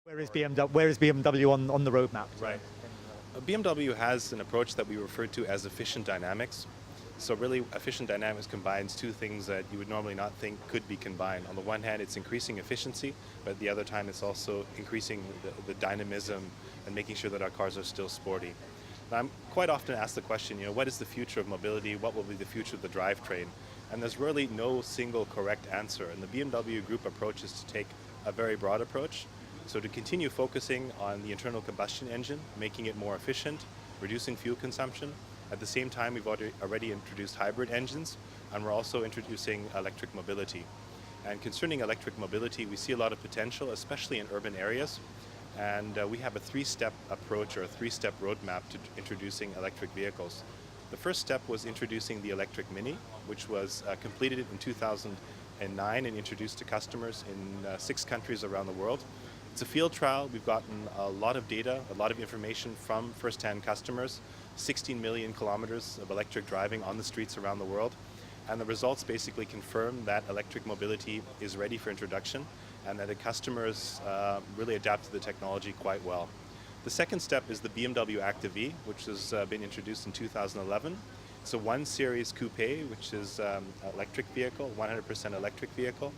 Where is BMW on the roadmap? Right. BMW has an approach that we refer to as efficient dynamics. So really, efficient dynamics combines two things that you would normally not think could be combined. On the one hand, it's increasing efficiency, but at the other time, it's also increasing the dynamism and making sure that our cars are still sporty. Now, I'm quite often asked the question, what is the future of mobility? What will be the future of the drivetrain? And there's really no single correct answer. And the BMW Group approach is to take a very broad approach. So to continue focusing on the internal combustion engine, making it more efficient, reducing fuel consumption. At the same time, we've already introduced hybrid engines, and we're also introducing electric mobility. And concerning electric mobility, we see a lot of potential, especially in urban areas. And we have a three-step approach or a three-step roadmap to introducing electric vehicles. The first step was introducing the electric Mini, which was completed in 2009 and introduced to customers in 6 countries around the world. It's a field trial. We've gotten a lot of data, a lot of information from first-hand customers, 16 million kilometers of electric driving on the streets around the world. And the results basically confirm that electric mobility is ready for introduction and that the customers really adapt to the technology quite well. The second step is the BMW Active E, which has been introduced in 2011. It's a 1 Series Coupe, which is an electric vehicle, 100% electric vehicle.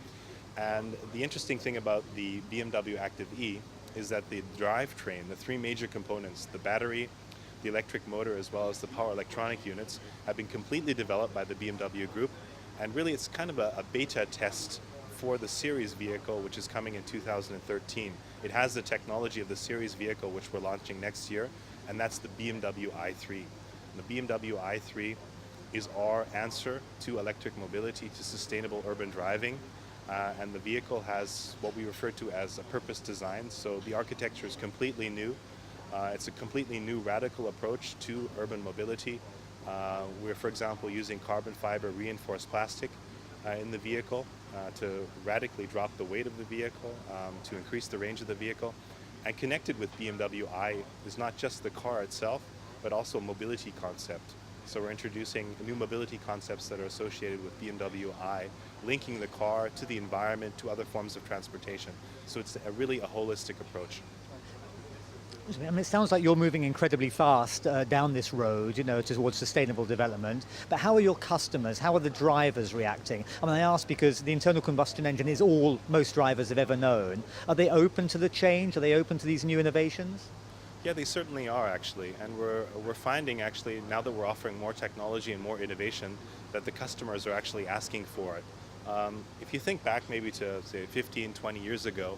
And the interesting thing about the BMW Active E is that the drivetrain, the 3 major components, the battery, the electric motor, as well as the power electronic units, have been completely developed by the BMW Group. And really it's kind of a beta test for the series vehicle, which is coming in 2013. It has the technology of the series vehicle, which we're launching next year, and that's the BMW i3. And the BMW i3 is our answer to electric mobility, to sustainable urban driving. And the vehicle has what we refer to as a purpose design. So the architecture is completely new. It's a completely new radical approach to urban mobility. We're, for example, using carbon fiber reinforced plastic in the vehicle to radically drop the weight of the vehicle, to increase the range of the vehicle. And connected with BMW i is not just the car itself, but also a mobility concept. So we're introducing new mobility concepts that are associated with BMW i, linking the car to the environment, to other forms of transportation. So it's really a holistic approach. I mean, it sounds like you're moving incredibly fast down this road, towards sustainable development. But how are your customers? How are the drivers reacting? I mean, I ask because the internal combustion engine is all most drivers have ever known. Are they open to the change? Are they open to these new innovations? Yeah, they certainly are, actually. And we're finding, actually, now that we're offering more technology and more innovation, that the customers are actually asking for it. If you think back maybe to, say, 15, 20 years ago,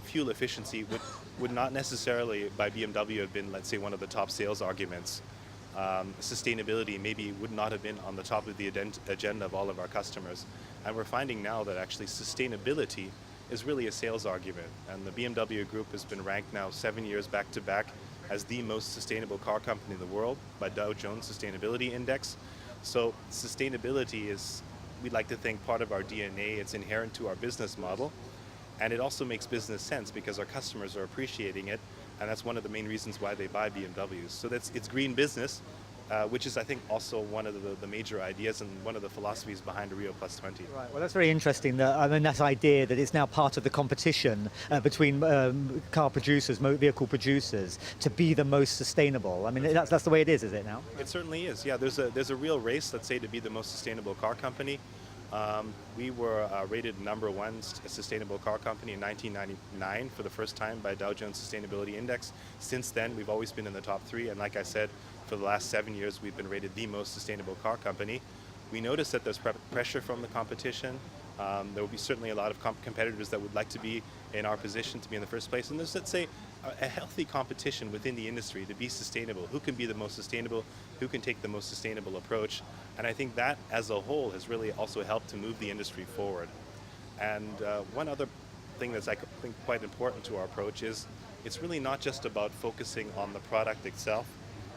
fuel efficiency would not necessarily, by BMW, have been, let's say, one of the top sales arguments. Sustainability maybe would not have been on the top of the agenda of all of our customers. And we're finding now that actually sustainability is really a sales argument. And the BMW Group has been ranked now 7 years back to back as the most sustainable car company in the world by Dow Jones Sustainability Index. So sustainability is, we'd like to think, part of our DNA. It's inherent to our business model. And it also makes business sense because our customers are appreciating it. And that's one of the main reasons why they buy BMWs. So it's green business, which is, I think, also one of the major ideas and one of the philosophies behind Rio+20. Right. Well, that's very interesting. That idea that it's now part of the competition between car producers, vehicle producers, to be the most sustainable. I mean, that's the way it is it now? It certainly is. Yeah, there's a real race, let's say, to be the most sustainable car company. We were rated #1 sustainable car company in 1999 for the first time by Dow Jones Sustainability Index. Since then, we've always been in the top 3, and like I said, for the last 7 years, we've been rated the most sustainable car company. We notice that there's pressure from the competition. There will be certainly a lot of competitors that would like to be in our position to be in the first place. And there's, let's say, a healthy competition within the industry to be sustainable. Who can be the most sustainable? Who can take the most sustainable approach? And I think that, as a whole, has really also helped to move the industry forward. And one other thing that's, I think, quite important to our approach is it's really not just about focusing on the product itself.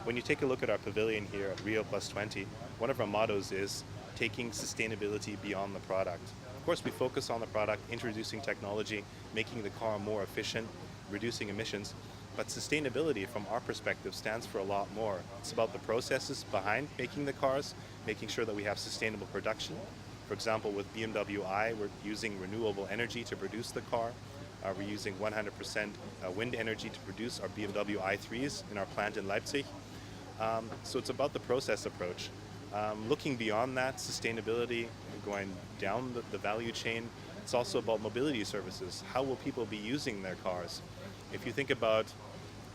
When you take a look at our pavilion here at Rio+20, one of our mottos is taking sustainability beyond the product. Of course, we focus on the product, introducing technology, making the car more efficient, reducing emissions, but sustainability from our perspective stands for a lot more. It's about the processes behind making the cars, making sure that we have sustainable production. For example, with BMW i, we're using renewable energy to produce the car. We're using 100% wind energy to produce our BMW i3s in our plant in Leipzig. So it's about the process approach. Looking beyond that, sustainability, going down the value chain, it's also about mobility services. How will people be using their cars? If you think about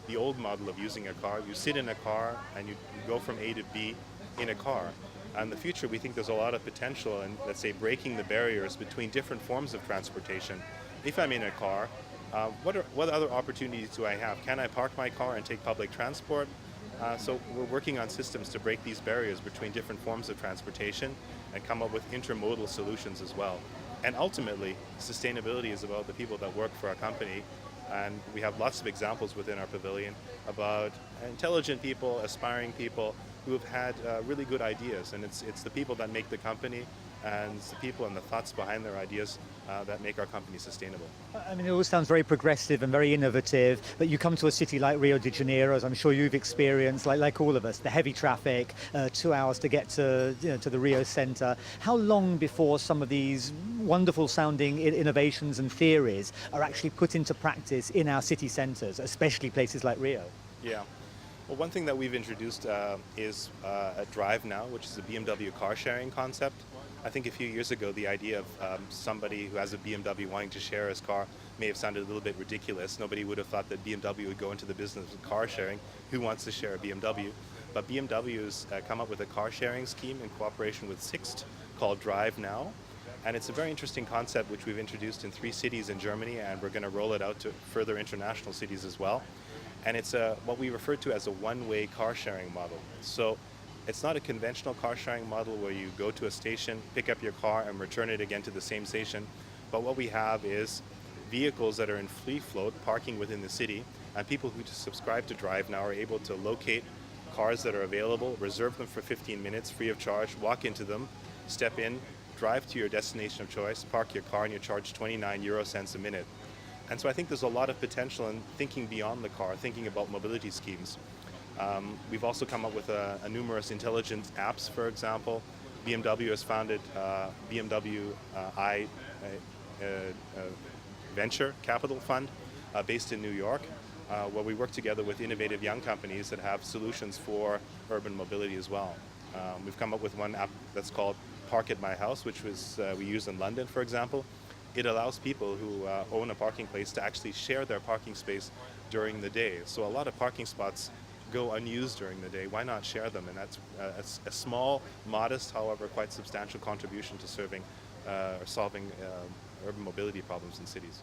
the old model of using a car, you sit in a car and you go from A to B in a car. In the future, we think there's a lot of potential in, let's say, breaking the barriers between different forms of transportation. If I'm in a car, what other opportunities do I have? Can I park my car and take public transport? So we're working on systems to break these barriers between different forms of transportation and come up with intermodal solutions as well. And ultimately, sustainability is about the people that work for our company. And we have lots of examples within our pavilion about intelligent people, aspiring people who have had really good ideas. And it's the people that make the company, and it's the people and the thoughts behind their ideas that make our company sustainable. I mean, it all sounds very progressive and very innovative, but you come to a city like Rio de Janeiro, as I'm sure you've experienced, like all of us, the heavy traffic, 2 hours to get to, to the Rio center. How long before some of these wonderful sounding innovations and theories are actually put into practice in our city centers, especially places like Rio? Yeah. Well, one thing that we've introduced is a Drive Now, which is a BMW car sharing concept. I think a few years ago, the idea of somebody who has a BMW wanting to share his car may have sounded a little bit ridiculous. Nobody would have thought that BMW would go into the business of car sharing. Who wants to share a BMW? But BMW's come up with a car sharing scheme in cooperation with Sixt called Drive Now. And it's a very interesting concept which we've introduced in 3 cities in Germany, and we're going to roll it out to further international cities as well. And it's what we refer to as a one-way car sharing model. So it's not a conventional car sharing model where you go to a station, pick up your car, and return it again to the same station. But what we have is vehicles that are in free float, parking within the city, and people who just subscribe to Drive Now are able to locate cars that are available, reserve them for 15 minutes free of charge, walk into them, step in, drive to your destination of choice, park your car, and you're charged 29 euro cents a minute. And so I think there's a lot of potential in thinking beyond the car, thinking about mobility schemes. We've also come up with numerous intelligent apps, for example. BMW has founded BMW Venture Capital Fund based in New York, where we work together with innovative young companies that have solutions for urban mobility as well. We've come up with one app that's called Park at My House, which we use in London, for example. It allows people who own a parking place to actually share their parking space during the day. So a lot of parking spots go unused during the day. Why not share them? And that's a small, modest, however, quite substantial contribution to solving urban mobility problems in cities.